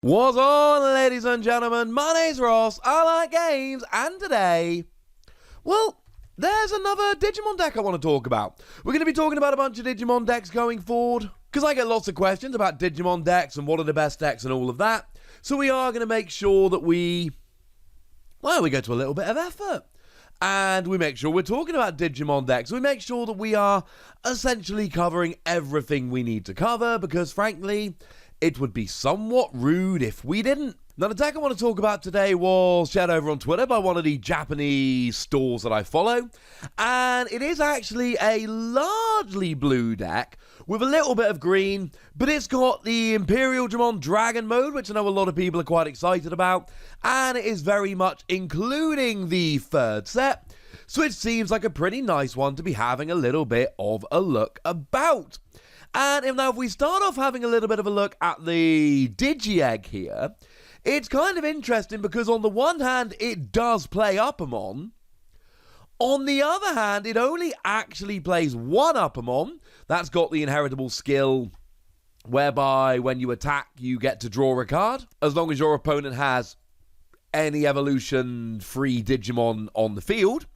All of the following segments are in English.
What's on, ladies and gentlemen? My name's Ross, I like games, and today, well, there's another Digimon deck I want to talk about. We're going to be talking about a bunch of Digimon decks going forward, because I get lots of questions about Digimon decks and what are the best decks and all of that. So we are going to make sure that we go to a little bit of effort. And we make sure we're talking about Digimon decks. We make sure that we are essentially covering everything we need to cover, because frankly, it would be somewhat rude if we didn't. Now, the deck I want to talk about today was shared over on Twitter by one of the Japanese stores that I follow. And it is actually a largely blue deck with a little bit of green, but it's got the Imperialdramon Dragon mode, which I know a lot of people are quite excited about. And it is very much including the third set. So it seems like a pretty nice one to be having a little bit of a look about. And if we start off having a little bit of a look at the Digi-Egg here, it's kind of interesting because on the one hand, it does play Uppermon. On the other hand, it only actually plays one Uppermon. That's got the inheritable skill whereby when you attack, you get to draw a card, as long as your opponent has any evolution-free Digimon on the field.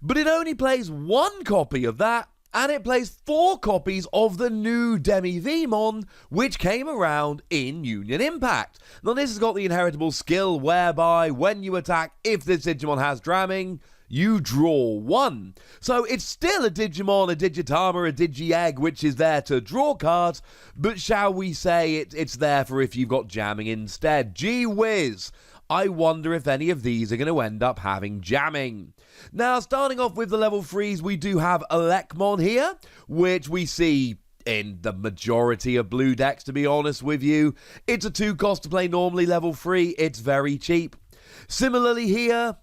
But it only plays one copy of that, and it plays 4 copies of the new Demi-Vmon, which came around in Union Impact. Now, this has got the inheritable skill whereby when you attack, if this Digimon has Dramming, you draw 1. So it's still a Digimon, a Digitamer, a Digi-Egg, which is there to draw cards, but shall we say it's there for if you've got jamming instead. Gee whiz! I wonder if any of these are going to end up having jamming. Now, starting off with the level 3s, we do have Elecmon here, which we see in the majority of blue decks, to be honest with you. It's a 2 cost to play normally, level 3. It's very cheap. Similarly here,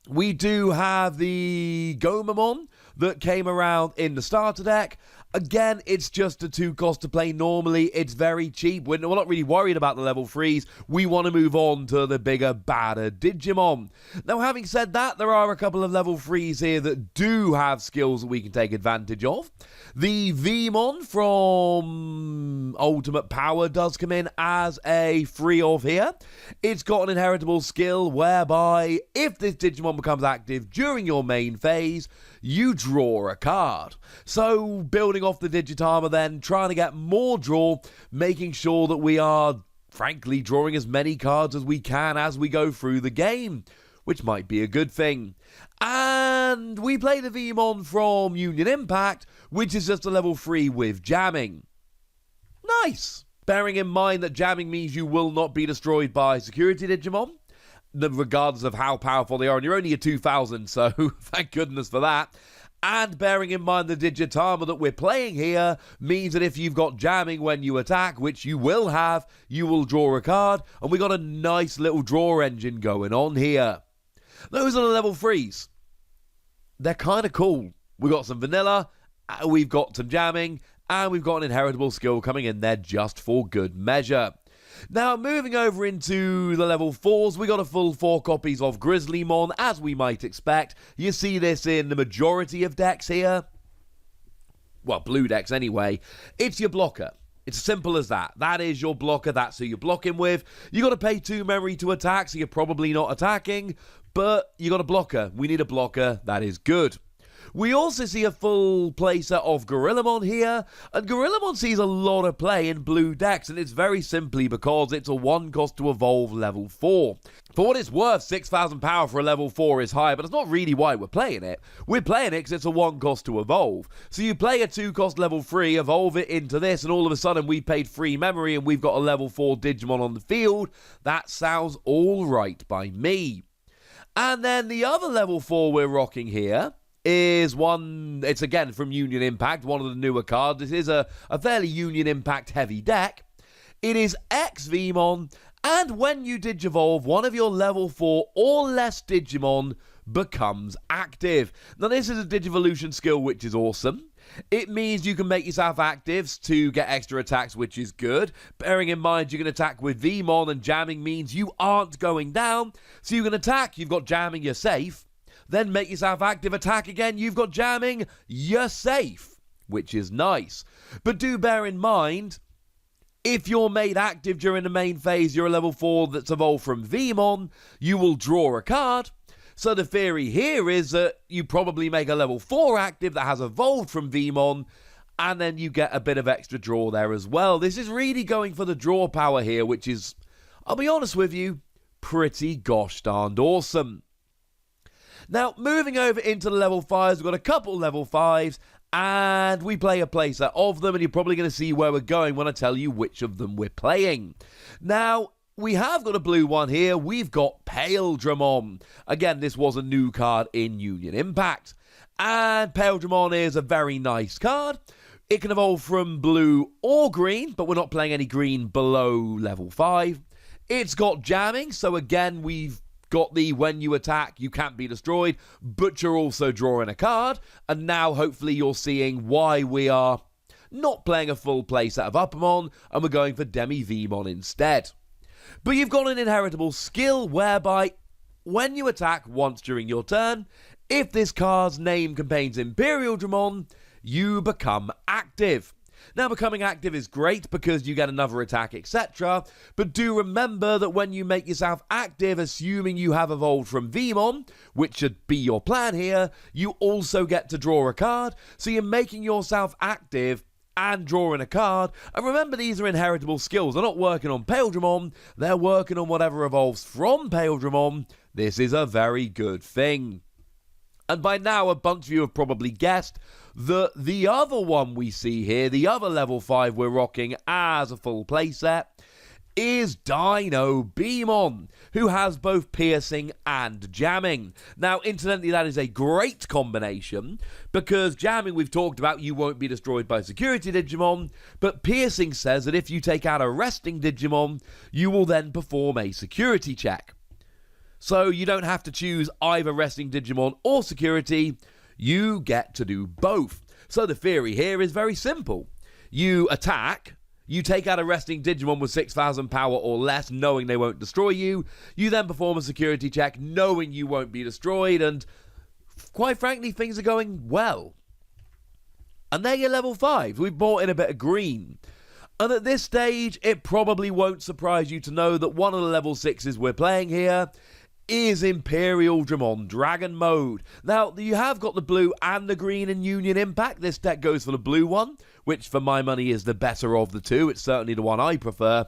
we do have the Gomamon that came around in the starter deck. Again, it's just a 2 cost to play normally. It's very cheap. We're not really worried about the level 3s. We want to move on to the bigger, badder Digimon. Now, having said that, there are a couple of level 3s here that do have skills that we can take advantage of. The Vmon from Ultimate Power does come in as a free of here. It's got an inheritable skill whereby if this Digimon becomes active during your main phase, you draw a card. So, building off the Digitamer then, trying to get more draw, making sure that we are, frankly, drawing as many cards as we can as we go through the game, which might be a good thing. And we play the Vmon from Union Impact, which is just a level 3 with jamming. Nice! Bearing in mind that jamming means you will not be destroyed by security Digimon, regardless of how powerful they are, and you're only a 2000, so thank goodness for that. And bearing in mind the Digitamer that we're playing here means that if you've got jamming when you attack, which you will have, you will draw a card, and we got a nice little draw engine going on here. Those are the level 3s. They're kind of cool. We got some vanilla, we've got some jamming, and we've got an inheritable skill coming in there just for good measure. Now, moving over into the level 4s, we got a full 4 copies of Grizzlymon, as we might expect. You see this in the majority of decks here. Well, blue decks anyway. It's your blocker. It's as simple as that. That is your blocker. That's who you're blocking with. You got to pay 2 memory to attack, so you're probably not attacking, but you got a blocker. We need a blocker. That is good. We also see a full playset of Gorillamon here, and Gorillamon sees a lot of play in blue decks, and it's very simply because it's a 1 cost to evolve level 4. For what it's worth, 6,000 power for a level 4 is high, but it's not really why we're playing it. We're playing it because it's a 1 cost to evolve. So you play a 2 cost level 3, evolve it into this, and all of a sudden we paid 3 memory and we've got a level 4 Digimon on the field. That sounds alright by me. And then the other level 4 we're rocking here is one, it's again from Union Impact, one of the newer cards. This is a fairly Union Impact heavy deck. It is X-Vmon, and when you Digivolve, one of your level 4 or less Digimon becomes active. Now, this is a Digivolution skill, which is awesome. It means you can make yourself active to get extra attacks, which is good. Bearing in mind you can attack with Vmon, and jamming means you aren't going down. So you can attack, you've got jamming, you're safe. Then make yourself active, attack again, you've got jamming, you're safe, which is nice. But do bear in mind, If you're made active during the main phase, you're a level 4 that's evolved from Vmon, you will draw a card. So the theory here is that you probably make a level 4 active that has evolved from Vmon, and then you get a bit of extra draw there as well. This is really going for the draw power here, which is, I'll be honest with you, pretty gosh darned awesome. Now, moving over into the level 5s, we've got a couple level 5s, and we play a playset of them, and you're probably going to see where we're going when I tell you which of them we're playing. Now, we have got a blue one here. We've got Imperialdramon. Again, this was a new card in Union Impact. And Imperialdramon is a very nice card. It can evolve from blue or green, but we're not playing any green below level 5. It's got jamming, so again, we've got the when you attack, you can't be destroyed, but you're also drawing a card. And now, hopefully, you're seeing why we are not playing a full playset of Uppermon, and we're going for Demi-Vmon instead. But you've got an inheritable skill whereby when you attack once during your turn, if this card's name contains Imperialdramon, you become active. Now, becoming active is great because you get another attack, etc. But do remember that when you make yourself active, assuming you have evolved from Vmon, which should be your plan here, you also get to draw a card. So you're making yourself active and drawing a card. And remember, these are inheritable skills. They're not working on Imperialdramon, they're working on whatever evolves from Imperialdramon. This is a very good thing. And by now, a bunch of you have probably guessed that the other one we see here, the other level 5 we're rocking as a full playset, is Dino-Beamon, who has both piercing and jamming. Now, incidentally, that is a great combination, because jamming, we've talked about, you won't be destroyed by security Digimon, but piercing says that if you take out a resting Digimon, you will then perform a security check. So you don't have to choose either resting Digimon or security, you get to do both. So the theory here is very simple. You attack, you take out a resting Digimon with 6,000 power or less, knowing they won't destroy you. You then perform a security check, knowing you won't be destroyed, and quite frankly, things are going well. And they're your level 5s. We've brought in a bit of green. And at this stage, it probably won't surprise you to know that one of the level 6s we're playing here is Imperialdramon Dragon Mode. Now, you have got the blue and the green in Union Impact. This deck goes for the blue one, which for my money is the better of the two. It's certainly the one I prefer.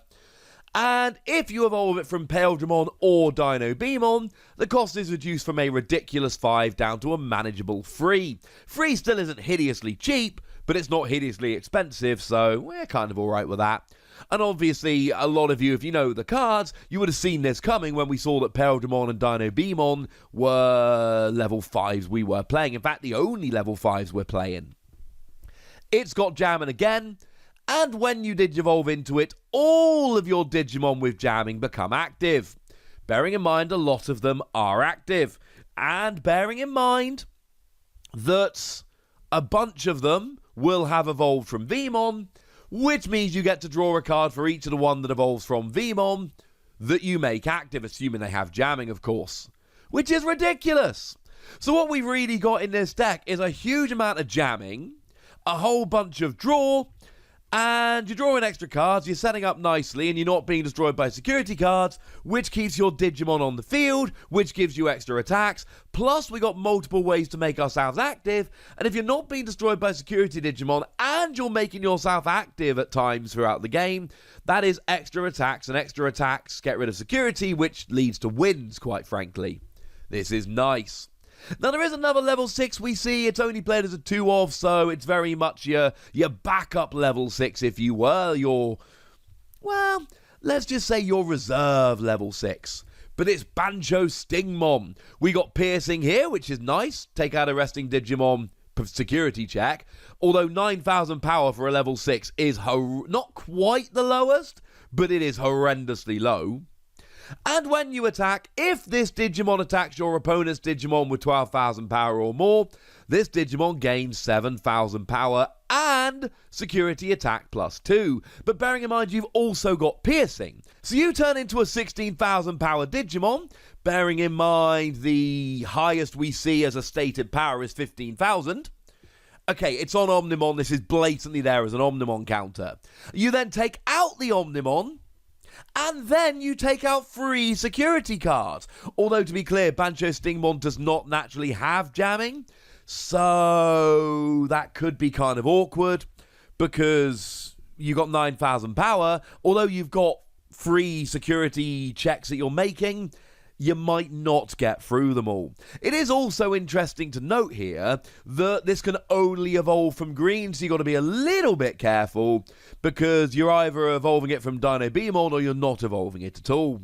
And if you evolve it from Imperialdramon or Dino-Beamon, the cost is reduced from a ridiculous 5 down to a manageable 3. 3 still isn't hideously cheap, but it's not hideously expensive, so we're kind of alright with that. And obviously, a lot of you, if you know the cards, you would have seen this coming when we saw that Imperialdramon and Dino-Beamon were level 5s we were playing. In fact, the only level 5s we're playing. It's got jamming again, and when you Digivolve into it, all of your Digimon with jamming become active. Bearing in mind, a lot of them are active. And bearing in mind that a bunch of them will have evolved from Vmon, which means you get to draw a card for each of the one that evolves from Vmon that you make active, assuming they have jamming, of course. Which is ridiculous. So what we've really got in this deck is a huge amount of jamming, a whole bunch of draw, and you're drawing extra cards, you're setting up nicely, and you're not being destroyed by security cards, which keeps your Digimon on the field, which gives you extra attacks. Plus, we got multiple ways to make ourselves active, and if you're not being destroyed by security Digimon, and you're making yourself active at times throughout the game, that is extra attacks, and extra attacks get rid of security, which leads to wins, quite frankly. This is nice. Now, there is another level 6 we see. It's only played as a 2 of, so it's very much your backup level 6, if you were. Well, let's just say your reserve level 6. But it's Bancho Stingmon. We got piercing here, which is nice. Take out a resting Digimon security check. Although 9,000 power for a level 6 is not quite the lowest, but it is horrendously low. And when you attack, if this Digimon attacks your opponent's Digimon with 12,000 power or more, this Digimon gains 7,000 power and security attack +2. But bearing in mind, you've also got piercing. So you turn into a 16,000 power Digimon, bearing in mind the highest we see as a stated power is 15,000. Okay, it's on Omnimon. This is blatantly there as an Omnimon counter. You then take out the Omnimon, and then you take out 3 security cards. Although, to be clear, Bancho Stingmon does not naturally have jamming, so that could be kind of awkward, because you got 9,000 power, although you've got 3 security checks that you're making, you might not get through them all. It is also interesting to note here that this can only evolve from green, so you've got to be a little bit careful, because you're either evolving it from Dino Beamon or you're not evolving it at all.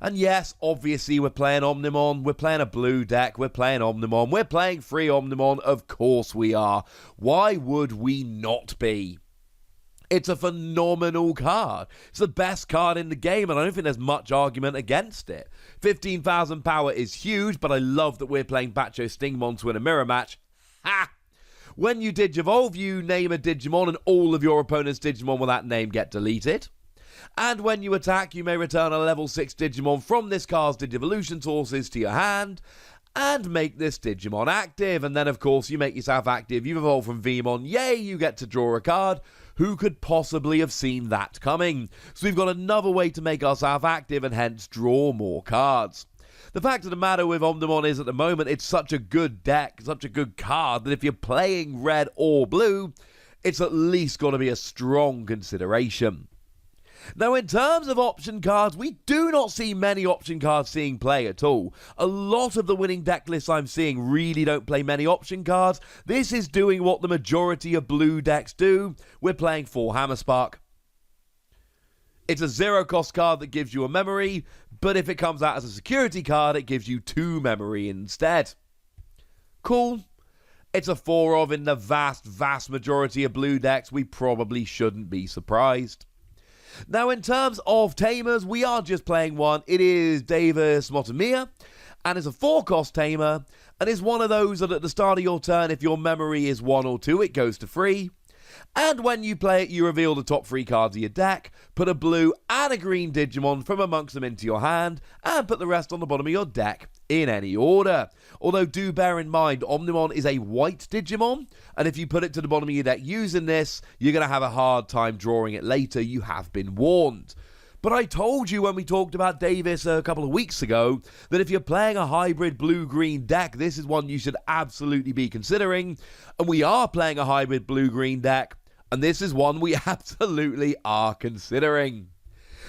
And yes, obviously we're playing Omnimon, we're playing a blue deck, we're playing Omnimon, we're playing free Omnimon, of course we are. Why would we not be? It's a phenomenal card. It's the best card in the game, and I don't think there's much argument against it. 15,000 power is huge, but I love that we're playing Bancho Stingmon to win a mirror match. Ha! When you Digivolve, you name a Digimon, and all of your opponent's Digimon with that name get deleted. And when you attack, you may return a level 6 Digimon from this card's Digivolution sources to your hand, and make this Digimon active. And then, of course, you make yourself active. You've evolved from Vmon. Yay, you get to draw a card. Who could possibly have seen that coming? So we've got another way to make ourselves active and hence draw more cards. The fact of the matter with Omnimon is, at the moment, it's such a good deck, such a good card, that if you're playing red or blue, it's at least got to be a strong consideration. Now, in terms of option cards, we do not see many option cards seeing play at all. A lot of the winning deck lists I'm seeing really don't play many option cards. This is doing what the majority of blue decks do. We're playing 4 Hammerspark. It's a 0-cost card that gives you a memory, but if it comes out as a security card, it gives you 2 memory instead. Cool. It's a 4 of in the vast majority of blue decks. We probably shouldn't be surprised. Now, in terms of Tamers, we are just playing one. It is Davis Motomia, and it's a 4-cost Tamer, and it's one of those that at the start of your turn, if your memory is 1 or 2, it goes to 3. And when you play it, you reveal the top 3 cards of your deck, put a blue and a green Digimon from amongst them into your hand, and put the rest on the bottom of your deck in any order. Although do bear in mind, Omnimon is a white Digimon, and if you put it to the bottom of your deck using this, you're going to have a hard time drawing it later. You have been warned. But I told you when we talked about Davis a couple of weeks ago that if you're playing a hybrid blue-green deck, this is one you should absolutely be considering. And we are playing a hybrid blue-green deck, and this is one we absolutely are considering.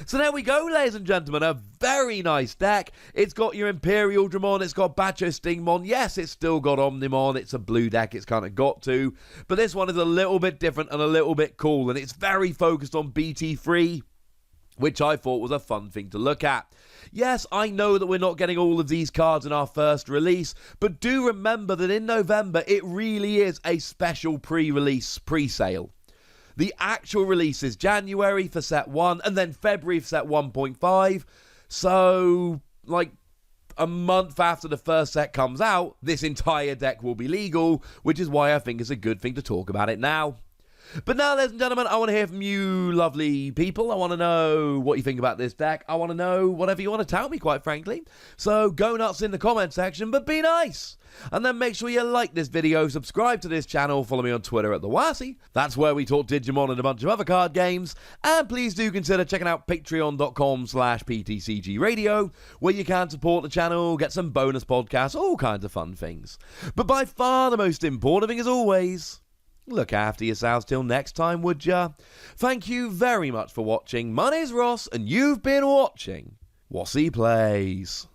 So there we go, ladies and gentlemen, a very nice deck. It's got your Imperialdramon, it's got Bancho Stingmon. Yes, it's still got Omnimon, it's a blue deck, it's kind of got to. But this one is a little bit different and a little bit cool, and it's very focused on BT3, which I thought was a fun thing to look at. Yes, I know that we're not getting all of these cards in our first release, but do remember that in November, it really is a special pre-release pre-sale. The actual release is January for set 1, and then February for set 1.5. So, like, a month after the first set comes out, this entire deck will be legal, which is why I think it's a good thing to talk about it now. But now, ladies and gentlemen, I want to hear from you lovely people. I want to know what you think about this deck. I want to know whatever you want to tell me, quite frankly. So go nuts in the comment section, but be nice. And then make sure you like this video, subscribe to this channel, follow me on Twitter at the Wossy. That's where we talk Digimon and a bunch of other card games. And please do consider checking out patreon.com/PTCG Radio, where you can support the channel, get some bonus podcasts, all kinds of fun things. But by far the most important thing, as always, look after yourselves till next time, would ya? Thank you very much for watching. My name's Ross, and you've been watching Wossy Plays.